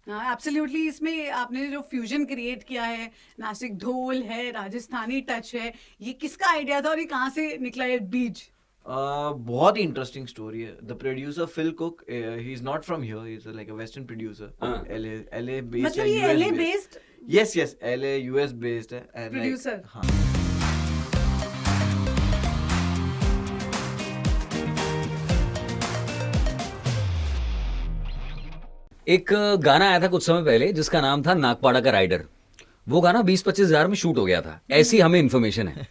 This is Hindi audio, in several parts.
एब्सोल्युटली इसमें आपने जो फ्यूजन क्रिएट किया है, नासिक ढोल है, राजस्थानी टच है, ये किसका आइडिया था और ये कहाँ से निकला ये बीज? बहुत ही इंटरेस्टिंग स्टोरी है. The producer Phil Cook, he is not from here, he is like a western producer. LA based मतलब है, ये US LA based. Based yes yes, LA US based है. And producer. हाँ. एक गाना आया था कुछ समय पहले जिसका नाम था नागपाड़ा का राइडर. वो गाना 20-25 हज़ार में शूट हो गया था, ऐसी हमें इन्फॉर्मेशन है.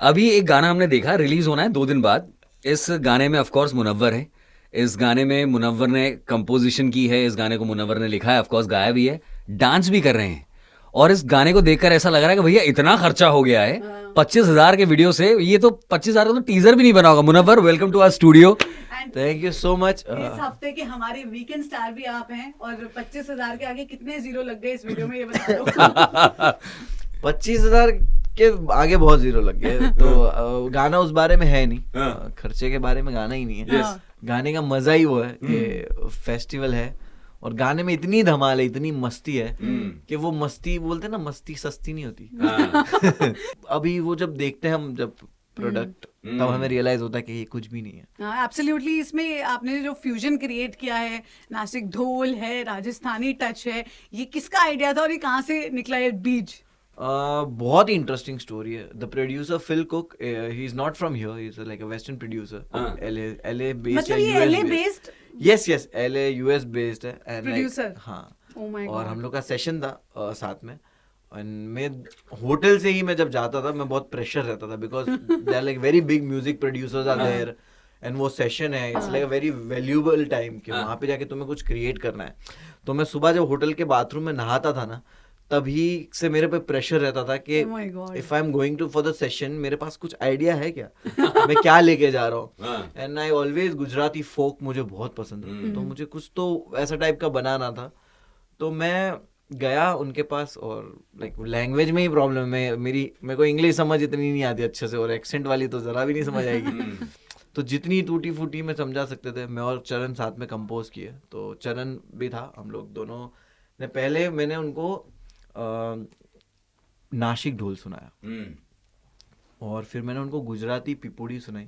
अभी एक गाना हमने देखा, रिलीज होना है 2 दिन बाद. इस गाने में ऑफकोर्स मुनव्वर है. इस गाने में मुनव्वर ने कंपोजिशन की है, इस गाने को मुनव्वर ने लिखा है, ऑफकोर्स गाया भी है, डांस भी कर रहे हैं. और इस गाने को देखकर ऐसा लग रहा है कि भैया इतना खर्चा हो गया है 25,000 के वीडियो से. ये तो 25,000 का तो टीजर भी नहीं बना होगा. Munawar, welcome to our studio. Thank you so much. इस हफ्ते के हमारे वीकेंड स्टार भी आप हैं और 25,000 के आगे कितने जीरो लग गए इस वीडियो में, ये बता दो. 25,000 के आगे बहुत जीरो लग गए. तो गाना उस बारे में है नहीं. खर्चे के बारे में गाना ही नहीं है. गाने का मजा ही वो है कि फेस्टिवल है और गाने में इतनी धमाल है, इतनी मस्ती है कि वो मस्ती बोलते हैं ना, मस्ती सस्ती नहीं होती. अभी वो जब देखते हैं हम जब प्रोडक्ट, तब हमें रियलाइज होता है कि ये कुछ भी नहीं है. एब्सोल्युटली इसमें आपने जो फ्यूजन क्रिएट किया है, नासिक ढोल है, राजस्थानी टच है, ये किसका आइडिया था और ये कहाँ से निकला ये बीज? बहुत ही इंटरेस्टिंग स्टोरी है. The producer Phil Cook, he is not from here, he is like a western producer. LA based मतलब है, ये LA US based yes yes, LA US based है. And producer. हाँ. Oh my और God. हम लोग का सेशन था साथ में. और मैं होटल से ही मैं जब जाता था, मैं बहुत प्रेशर रहता था because they are like very big music producers are there. And वो सेशन है, it's like a very valuable time कि वहाँ पे जाके तुम्हें कुछ क्रिएट करना है. तो मैं सुबह जब होटल के बाथरूम में नहाता था ना, तभी से मेरे पे प्रेशर रहता था कि Oh my God. If I am going to for the session, मेरे पास कुछ आइडिया है क्या, मैं क्या लेके जा रहा हूँ. एंड आई ऑलवेज, गुजराती फोक मुझे बहुत पसंद है, तो मुझे कुछ तो ऐसा टाइप का बनाना था. तो मैं गया उनके पास और लाइक लैंग्वेज में ही प्रॉब्लम है मेरे को इंग्लिश समझ इतनी नहीं आती अच्छे से, और एक्सेंट वाली तो जरा भी नहीं समझ आएगी. तो जितनी टूटी फूटी में समझा सकते थे, मैं और चरण साथ में कंपोज किए. तो चरण भी था, हम लोग दोनों ने पहले मैंने उनको नासिक ढोल सुनाया, और फिर मैंने उनको गुजराती पिपुड़ी सुनाई.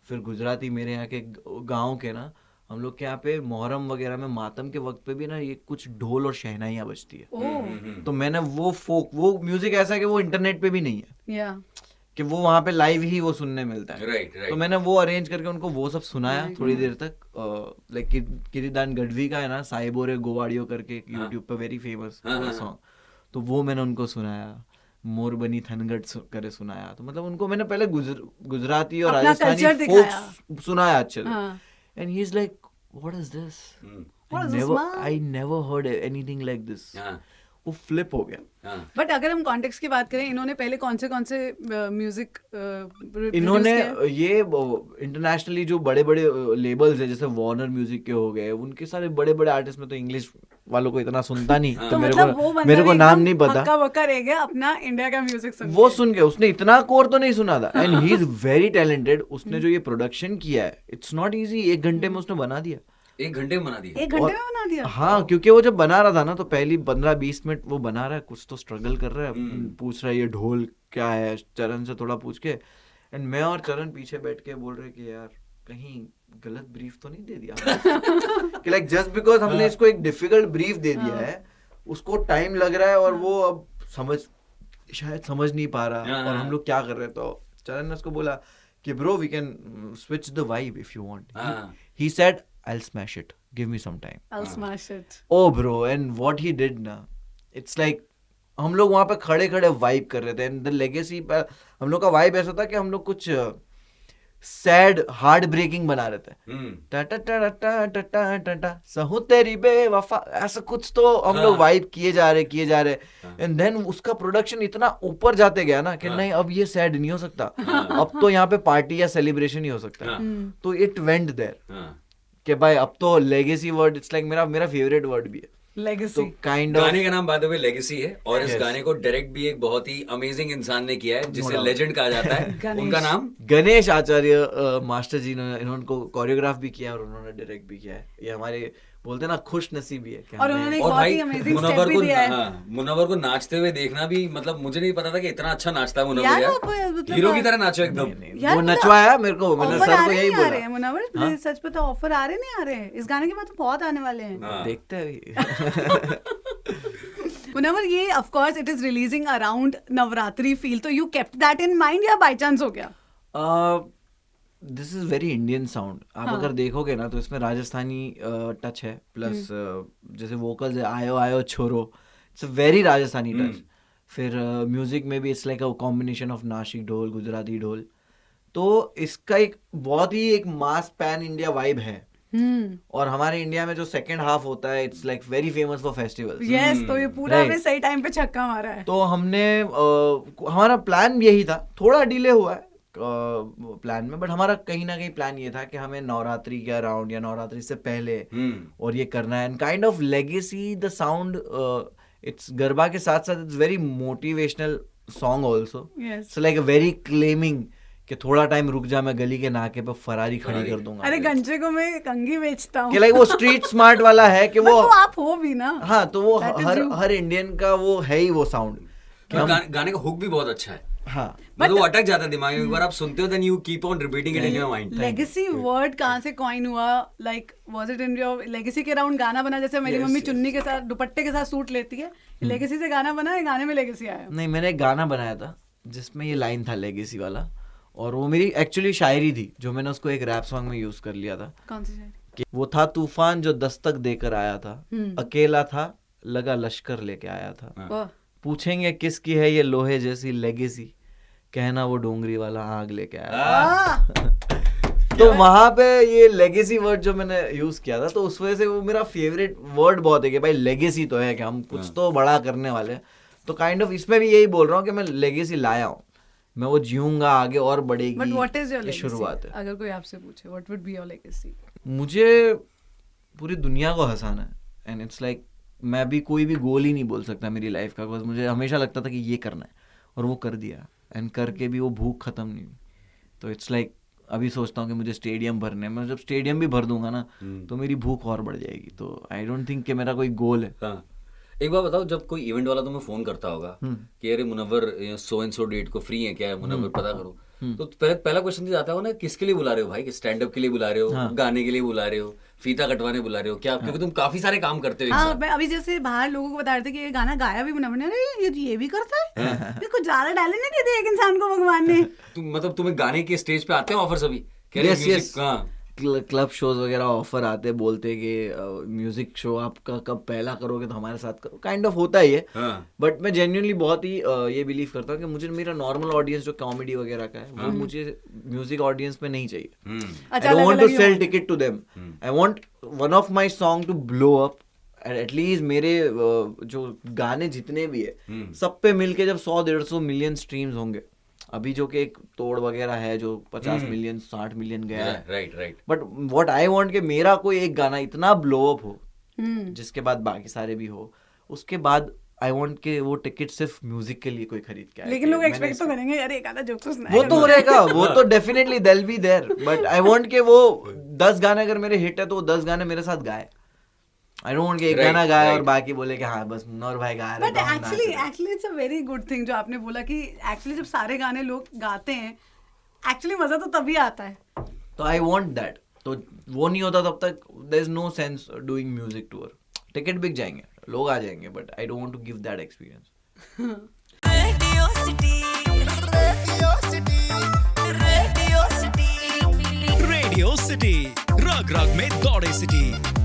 फिर गुजराती मेरे यहाँ के गाँव के ना, हम लोग के यहाँ पे मोहर्रम वगैरह में मातम के वक्त पे भी ना ये कुछ ढोल और शहनाइयाँ बजती है. तो मैंने वो म्यूजिक ऐसा है कि वो इंटरनेट पे भी नहीं है, या कि वो वहाँ पे लाइव ही वो सुनने मिलता है. राइट. तो मैंने वो अरेंज करके उनको वो सब सुनाया थोड़ी देर तक. लाइक किरीदान गढ़वी का है ना, साइबोरे गोवाड़ियो करके यूट्यूब पे वेरी फेमस सॉन्ग, तो वो मैंने उनको सुनाया. मोर बनी थनगढ़ करे सुनाया. तो मतलब उनको मैंने पहले गुजराती और अपना राजस्थानी culture फोक सुनाया अच्छे से. हाँ. And he's like, what is this? What is this, man? I never heard anything like this. वो फ्लिप हो गया. बट अगर हम कॉन्टेक्स्ट की बात करें, इन्होंने पहले कौन से म्यूजिक इन्होंने ये इंटरनेशनली जो बड़े बड़े लेबल्स है, जैसे वार्नर म्यूजिक के हो गए, उनके सारे बड़े बड़े आर्टिस्ट में तो इंग्लिश वालों को इतना सुनता नहीं. तो मेरे को नाम नहीं पता. हक्का बक्का रह गया अपना इंडिया का म्यूजिक सुन वो सुन के उसने इतना कोर तो नहीं सुना था. And he is very talented. उसने जो ये प्रोडक्शन किया है, इट्स नॉट इजी. 1 घंटे में उसने बना दिया. 1 घंटे में बना दिया. 1 घंटे में बना दिया. हाँ, क्योंकि वो जब बना रहा था ना, तो पहली 15-20 मिनट वो बना रहा है, कुछ तो स्ट्रगल कर रहा है, पूछ रहा है ये ढोल क्या है, चरण से थोड़ा पूछ के. एंड मैं और चरण पीछे बैठ के बोल रहे कि यार कहीं गलत ब्रीफ तो नहीं दे दिया कि लाइक जस्ट बिकॉज हमने इसको एक डिफिकल्ट ब्रीफ दे दिया है, उसको टाइम लग रहा है और वो अब शायद समझ नहीं पा रहा, और हम लोग क्या कर रहे हैं. तो चरण ने उसको बोला कि bro we can switch the vibe if you want. He said I'll smash it. Give me some time. I'll smash it. Oh bro, and what he did ना, it's like हम लोग वहाँ पे खड़े खड़े वाइब कर रहे थे. And the legacy पर हम लोग का वाइब ऐसा था कि हम लोग कुछ सैड हार्ट ब्रेकिंग बना रहे थे. टा टा टा टा टा टा टा सहू तेरी बेवफा, ऐसा कुछ तो हम लोग वाइब किए जा रहे. एंड देन उसका प्रोडक्शन इतना ऊपर जाते गया ना कि नहीं, अब ये सैड नहीं हो सकता, अब तो यहाँ पे पार्टी या सेलिब्रेशन ही हो सकता है. तो इट वेंट देयर कि भाई अब तो लेगेसी वर्ड, इट्स लाइक मेरा फेवरेट वर्ड भी है. लेगेसी. तो काइंड ऑफ गाने का नाम बाय द वे लेगेसी है, और इस Yes. गाने को डायरेक्ट भी एक बहुत ही अमेजिंग इंसान ने किया है, जिसे doubt. लेजेंड कहा जाता है. गणेश. उनका नाम गणेश आचार्य मास्टर जी ने, इन्होंने कोरियोग्राफ भी किया और उन्होंने डायरेक्ट भी किया है. ये हमारे बोलते ना खुश नसीबी है कि और हमें- उन्होंने एक और बहुत भाई ही अमेजिंग स्टेप मुनव्वर भी को दिया है। मुनव्वर को नाचते हुए देखना भी मतलब मुझे नहीं पता था कि इतना अच्छा नाचता है मुनव्वर यार, यार वो मतलब हीरो की तरह नाचो एकदम नहीं, नहीं, यार, वो मतलब नचवाया मेरे को, मैंने ऑफर सर आ को रहे यही नहीं आ रहे बोला। हैं मुनव्वर, हाँ? मुझे सच पता ऑफर आ रहे नहीं आ रहे हैं इस गाने के बाद तो बहुत आने वाले हैं। हाँ। देखते हैं अभी। मुनव्वर, ये of course it is releasing around Navratri feel, तो you kept that in mind या बाय चांस हो गया? This is very Indian sound. आप हाँ। अगर देखोगे ना तो इसमें राजस्थानी टच है, प्लस जैसे वोकल्स है आयो आयो छोरो, it's a very Rajasthani touch. फिर म्यूजिक में भी it's like a combination of Nasik dhol, Gujarati ढोल, तो इसका एक बहुत ही एक मास पैन इंडिया वाइब है। और हमारे इंडिया में जो सेकंड हाफ होता है it's like very famous for festivals. Yes, तो ये पूरा Right. हमें सही टाइम पे छक्का मारा है। तो हमने हमारा प्लान यही था, थोड़ा डिले हुआ है प्लान में, बट हमारा कहीं ना कहीं प्लान ये था कि हमें नवरात्रि के अराउंड या नवरात्रि से पहले और ये करना है, and kind of legacy the sound. It's garba के साथ साथ it's very motivational song also. Yes. It's like a very claiming कि थोड़ा टाइम रुक जा, मैं गली के नाके पे फरारी खड़ी कर दूंगा। अरे गंजे को मैं कंगी बेचता हूँ कि लाइक वो स्ट्रीट स्मार्ट वाला है कि But वो वो आप हो भी ना। हाँ, तो वो That is her you. Her Indian का वो है ही वो साउंड कि हम गाने का हुक भी बहुत अच्छा है, हाँ मतलब वो अटक जाता है दिमाग में, एक बार आप सुनते हो then you keep on repeating it in your mind. Legacy word कहाँ से कॉइन हुआ? Like was it in your legacy के अराउंड गाना बना? जैसे मेरी मम्मी चुन्नी के साथ दुपट्टे के साथ सूट लेती है, लेगेसी से गाना बना है, गाने में लेगेसी आया? नहीं, मैंने एक गाना बनाया था जिसमें ये लाइन था लेगेसी वाला, और वो मेरी एक्चुअली शायरी थी जो मैंने उसको एक रैप सॉन्ग में यूज कर लिया था। कौन सी शायरी? कि वो था तूफान जो दस्तक देकर आया था, अकेला था लगा लश्कर लेके आया था, वाह। पूछेंगे किसकी है ये लोहे जैसी लेगेसी, कहना वो डोंगरी वाला आग लेके आया था। वाह। तो वहां पे ये लेगेसी वर्ड जो मैंने यूज किया था, तो उस वजह से वो मेरा फेवरेट वर्ड बहुत है कि भाई लेगेसी तो है कि हम कुछ तो बड़ा करने वाले हैं। तो काइंड ऑफ इसमें भी यही बोल रहा हूँ कि मैं लेगेसी लाया हूँ, मैं वो जीऊंगा आगे और बढ़ेगी। बट व्हाट इज योर ये लेगेसी? शुरुआत है। अगर कोई आपसे पूछे what would be your legacy? मुझे पूरी दुनिया को हंसाना है, एंड इट्स लाइक मैं भी कोई भी गोल ही नहीं बोल सकता मेरी लाइफ का, बस मुझे हमेशा लगता था कि ये करना है और वो कर दिया, एंड करके भी वो भूख खत्म नहीं हुई। तो इट्स लाइक अभी सोचता हूँ कि मुझे स्टेडियम भरने हैं, मैं जब स्टेडियम भी भर दूंगा ना तो मेरी भूख और बढ़ जाएगी। तो आई डोंट थिंक कि मेरा कोई गोल है। हाँ। एक बार बताओ, जब कोई इवेंट वाला तुम्हें फोन करता होगा कि अरे Munawar so and so date को फ्री है क्या, मुनव्वर पता करो, तो पहला क्वेश्चन आता होगा ना, किसके लिए बुला रहे हो भाई? स्टैंड अप के लिए बुला रहे हो, गाने के लिए बुला रहे हो, फीता कटवाने बुला रहे हो क्या? क्योंकि तुम काफी सारे काम करते हो एक हाँ, साथ। मैं अभी जैसे बाहर लोगों को बता रहे थे कि ये गाना गाया भी मुनव्वर ने, अरे ये भी करता है, ये कुछ ज्यादा टैलेंट नहीं देते एक इंसान को भगवान ने। मतलब तुम्हें गाने के स्टेज पे आते हैं ऑफर्स अभी? कह रहे Yes, music- yes. हाँ। क्लब शोज वगैरह ऑफर आते, बोलते कि म्यूजिक शो आपका कब पहला करोगे तो हमारे साथ करो, काइंड ऑफ होता ही है। हाँ। बट मैं जेन्युइनली बहुत ही ये बिलीव करता हूँ कि मुझे मेरा नॉर्मल ऑडियंस जो कॉमेडी वगैरह का है वो मुझे म्यूजिक ऑडियंस में नहीं चाहिए। अच्छा, I don't want to अलग-अलग ही sell होंगे। ticket to them. I want one of my song to blow up. At least मेरे जो गाने जितने भी है सब पे मिलके जब 100-150 मिलियन स्ट्रीम्स होंगे, अभी जो कि एक तोड़ वगैरह है जो 50 मिलियन 60 मिलियन गया है, right. But what I want कि मेरा कोई एक गाना इतना ब्लो अप हो जिसके बाद बाकी सारे भी हो, उसके बाद आई वांट के वो टिकट सिर्फ म्यूजिक के लिए कोई खरीद के आए। लेकिन लोग मैंने एक्सपेक्ट तो करेंगे यार एक आधा जोक तो सुनाएगा। वो तो रहेगा, वो तो definitely there be there, but I want के वो 10 गाने अगर मेरे हिट है तो वो 10 गाने मेरे साथ गाए। आई डोंट वांट कि एक Right, गाना गाए और right. बाकी बोले कि हाँ बस मुन्नर भाई गा रहे बट हैं, तो हम नाच रहे हैं। Actually it's a very good thing जो आपने बोला कि एक्चुअली जब सारे गाने लोग गाते हैं एक्चुअली मजा तो तभी आता है। तो आई वांट दैट। तो वो नहीं होता तब तक there is no sense doing music tour. Ticket बिक जाएंगे, लोग आ जाएंगे, but I don't want to give that experience. Radio city रग रग में दौड़े सिटी।